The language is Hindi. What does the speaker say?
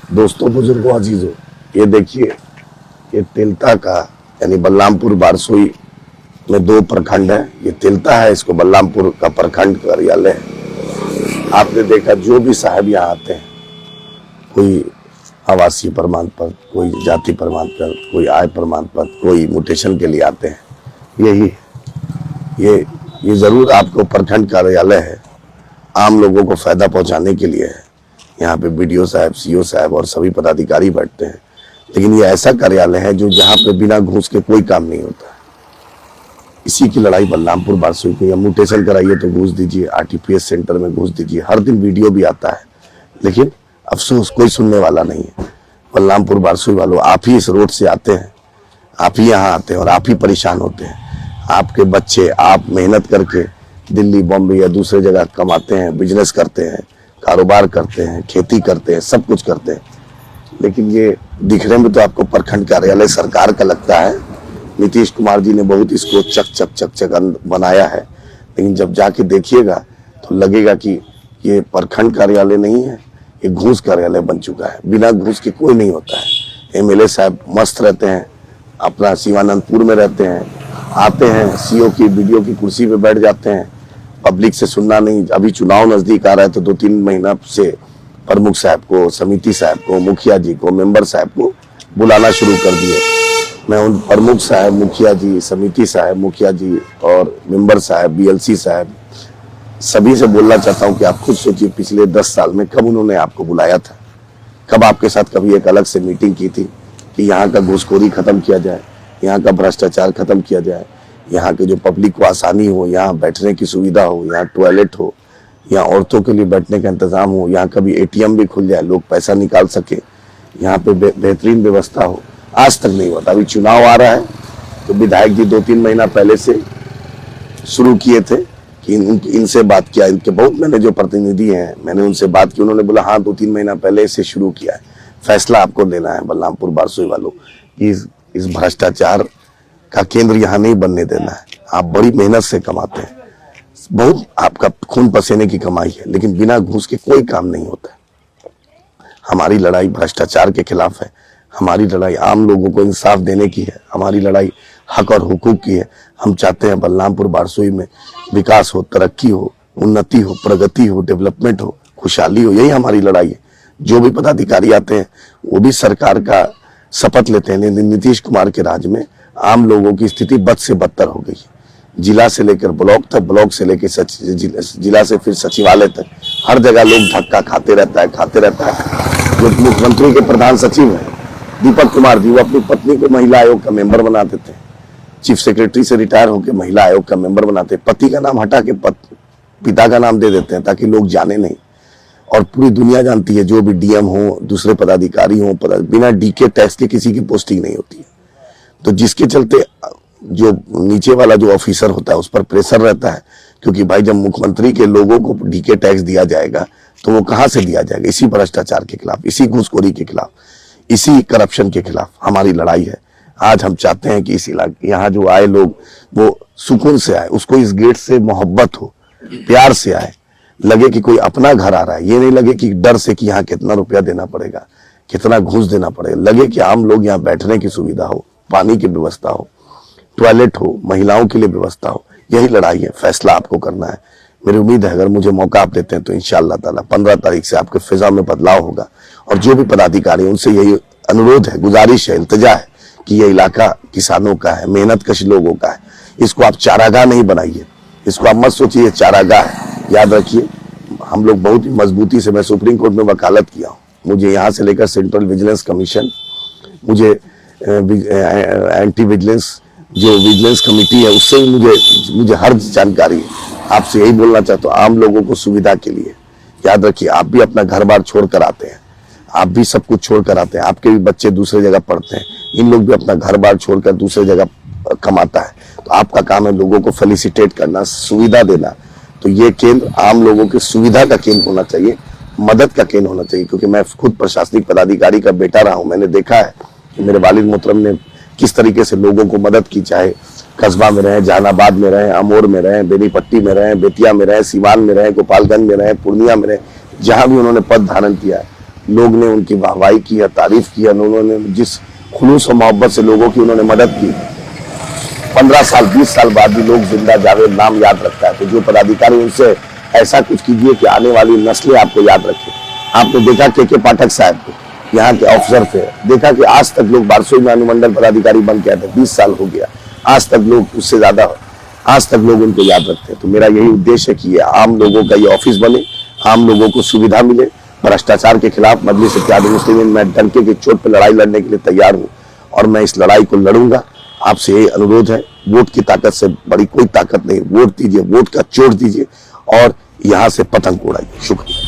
दोस्तों, बुजुर्गों, अजीजों, ये देखिए, ये तिलता का यानी बलरामपुर बारसोई में दो प्रखंड है। ये तिलता है, इसको बलरामपुर का प्रखंड कार्यालय है। आपने देखा जो भी साहब यहाँ आते हैं, कोई आवासीय प्रमाण पत्र, कोई जाति प्रमाण पत्र, कोई आय प्रमाण पत्र, कोई म्यूटेशन के लिए आते हैं। यही ये जरूर आपको प्रखंड कार्यालय है, आम लोगों को फायदा पहुंचाने के लिए है। यहाँ पे बीडीओ साहब, सीओ साहब और सभी पदाधिकारी बैठते हैं। लेकिन ये ऐसा कार्यालय है जो जहाँ पे बिना घूस के कोई काम नहीं होता है। इसी की लड़ाई बलरामपुर बारसोई की। या म्यूटेशन कराइए तो घूस दीजिए, आरटीपीएस सेंटर में घूस दीजिए, हर दिन वीडियो भी आता है, लेकिन अफसोस कोई सुनने वाला नहीं है। बलरामपुर बारसोई वालों, आप ही इस रोड से आते हैं, आप ही यहाँ आते हैं और आप ही परेशान होते हैं। आपके बच्चे, आप मेहनत करके दिल्ली, बॉम्बे या दूसरे जगह कमाते हैं, बिजनेस करते हैं, कारोबार करते हैं, खेती करते हैं, सब कुछ करते हैं, लेकिन ये दिखने में तो आपको प्रखंड कार्यालय सरकार का लगता है। नीतीश कुमार जी ने बहुत इसको चक चक चक चक बनाया है, लेकिन जब जाके देखिएगा तो लगेगा कि ये प्रखंड कार्यालय नहीं है, ये घूस कार्यालय बन चुका है। बिना घूस के कोई नहीं होता है। एमएलए साहब मस्त रहते हैं, अपना शिवानंदपुर में रहते हैं, आते हैं, सीओ की, बीडीओ की कुर्सी पे बैठ जाते हैं, पब्लिक से सुनना नहीं। अभी चुनाव नजदीक आ रहा है तो 2-3 महीना से प्रमुख साहब को, समिति साहब को, मुखिया जी को, मेंबर साहब को बुलाना शुरू कर दिए। मैं उन प्रमुख साहब, मुखिया जी, समिति साहब, मुखिया जी और मेंबर साहब, बीएलसी साहब, सभी से बोलना चाहता हूं कि आप खुद सोचिए, पिछले 10 साल में कब उन्होंने आपको बुलाया था? कब आपके साथ कभी एक अलग से मीटिंग की थी कि यहाँ का घूसखोरी खत्म किया जाए, यहाँ का भ्रष्टाचार खत्म किया जाए, यहाँ के जो पब्लिक को आसानी हो, यहाँ बैठने की सुविधा हो, यहाँ टॉयलेट हो, यहाँ औरतों के लिए बैठने का इंतजाम हो, यहाँ कभी एटीएम भी खुल जाए, लोग पैसा निकाल सके, यहाँ पे बेहतरीन व्यवस्था हो? आज तक नहीं होता। अभी चुनाव आ रहा है तो विधायक जी 2-3 महीना पहले से शुरू किए थे कि इनसे बात किया, इनके बहुत मैंने जो प्रतिनिधि हैं, मैंने उनसे बात की, उन्होंने बोला हाँ 2-3 महीना पहले से शुरू किया है। फैसला आपको लेना है बलरामपुर बारसोई वालों, इस भ्रष्टाचार का केंद्र यहाँ नहीं बनने देना है। आप बड़ी मेहनत से कमाते हैं, बहुत आपका खून पसीने की कमाई है, लेकिन बिना घूस के कोई काम नहीं होता है। हमारी लड़ाई भ्रष्टाचार के खिलाफ है, हमारी लड़ाई आम लोगों को इंसाफ देने की है, हमारी लड़ाई हक और हुकूक की है। हम चाहते हैं बलरामपुर बारसोई में विकास हो, तरक्की हो, उन्नति हो, प्रगति हो, डेवलपमेंट हो, खुशहाली हो। यही हमारी लड़ाई है। जो भी पदाधिकारी आते हैं वो भी सरकार का शपथ लेते हैं। नीतीश कुमार के राज में आम लोगों की स्थिति बद से बदतर हो गई है। जिला से लेकर ब्लॉक तक, ब्लॉक से लेकर जिला से फिर सचिवालय तक, हर जगह लोग धक्का खाते रहता है। जो मुख्यमंत्री के प्रधान सचिव है दीपक कुमार जी, वो अपनी पत्नी को महिला आयोग का मेंबर बना देते हैं। चीफ सेक्रेटरी से रिटायर होकर महिला आयोग का मेंबर बनाते हैं। पति का नाम हटा के पिता का नाम दे देते हैं ताकि लोग जाने नहीं। और पूरी दुनिया जानती है, जो भी डीएम हो, दूसरे पदाधिकारी हो, बिना डीके टैक्स के किसी की पोस्टिंग नहीं होती है। तो जिसके चलते जो नीचे वाला जो ऑफिसर होता है उस पर प्रेशर रहता है, क्योंकि भाई जब मुख्यमंत्री के लोगों को डीके टैक्स दिया जाएगा तो वो कहां से दिया जाएगा? इसी भ्रष्टाचार के खिलाफ, इसी घूसखोरी के खिलाफ, इसी करप्शन के खिलाफ हमारी लड़ाई है। आज हम चाहते हैं कि इस इलाके, यहाँ जो आए लोग वो सुकून से आए, उसको इस गेट से मोहब्बत हो, प्यार से आए, लगे कि कोई अपना घर आ रहा है। ये नहीं लगे कि डर से कि यहाँ कितना रुपया देना पड़ेगा, कितना घूस देना पड़ेगा। लगे कि आम लोग यहाँ बैठने की सुविधा हो, पानी की व्यवस्था हो, टॉयलेट हो, महिलाओं के लिए व्यवस्था हो। यही लड़ाई है, फैसला आपको करना है। मेरी उम्मीद है अगर मुझे मौका आप देते हैं तो इंशाअल्लाह ताला 15 तारीख से आपके फिजा में बदलाव होगा। और जो भी पदाधिकारी, उनसे यही अनुरोध है, गुजारिश है, इल्तिजा है कि ये इलाका किसानों का है, मेहनतकश लोगों का है। इसको आप चारागाह नहीं बनाइए, इसको आप मत सोचिए चारागाह है। याद रखिए, हम लोग बहुत ही मजबूती से, मैं सुप्रीम कोर्ट में वकालत किया हूँ, मुझे यहाँ से लेकर सेंट्रल विजिलेंस कमीशन, मुझे एंटी विजिलेंस जो विजिलेंस कमेटी है उससे मुझे हर जानकारी है। आपसे यही बोलना चाहता हूँ, आम लोगों को सुविधा के लिए याद रखिए, आप भी अपना घर बार छोड़ कर आते हैं, आप भी सब कुछ छोड़ कर आते हैं, आपके भी बच्चे दूसरे जगह पढ़ते हैं, इन लोग भी अपना घर बार छोड़कर दूसरे जगह कमाता है। तो आपका काम है लोगों को फेलिसिटेट करना, सुविधा देना। तो ये केंद्र आम लोगों की सुविधा का केंद्र होना चाहिए, मदद का केंद्र होना चाहिए। क्योंकि मैं खुद प्रशासनिक पदाधिकारी का बेटा रहा हूँ, मैंने देखा है कि मेरे वालिद मोहतरम ने किस तरीके से लोगों को मदद की, चाहे कस्बा में रहे, जहानाबाद में रहे, अमोर में रहे, बेनीपट्टी में रहे, बेतिया में रहे, सिवान में रहे, गोपालगंज में रहे, पूर्णिया में रहे, जहां भी उन्होंने पद धारण किया है लोग ने उनकी वाहवाही की, तारीफ की, उन्होंने जिस खुलूस और मोहब्बत से लोगों की उन्होंने मदद की, 15 साल 20 साल बाद भी लोग जिंदा जावेद नाम याद रखता है। तो जो पदाधिकारी, उनसे ऐसा कुछ कीजिए कि आने वाली नस्लें आपको याद रखें। आपने देखा के पाठक साहब को, यहाँ के ऑफिसर थे, देखा कि आज तक लोग बारसोई में अनुमंडल पदाधिकारी बन के आए थे, 20 साल हो गया, आज तक लोग, उससे ज्यादा आज तक लोग उनको याद रखते हैं। तो मेरा यही उद्देश्य है कि ये आम लोगों का ये ऑफिस बने, आम लोगों को सुविधा मिले। भ्रष्टाचार के खिलाफ मजलिस इत्तेहाद मुस्लिमीन में डंके की चोट पर लड़ाई लड़ने के लिए तैयार हूँ और मैं इस लड़ाई को लड़ूंगा। आपसे यही अनुरोध है, वोट की ताकत से बड़ी कोई ताकत नहीं, वोट दीजिए, वोट का चोट दीजिए और यहाँ से पतंग उड़ाइए। शुक्रिया।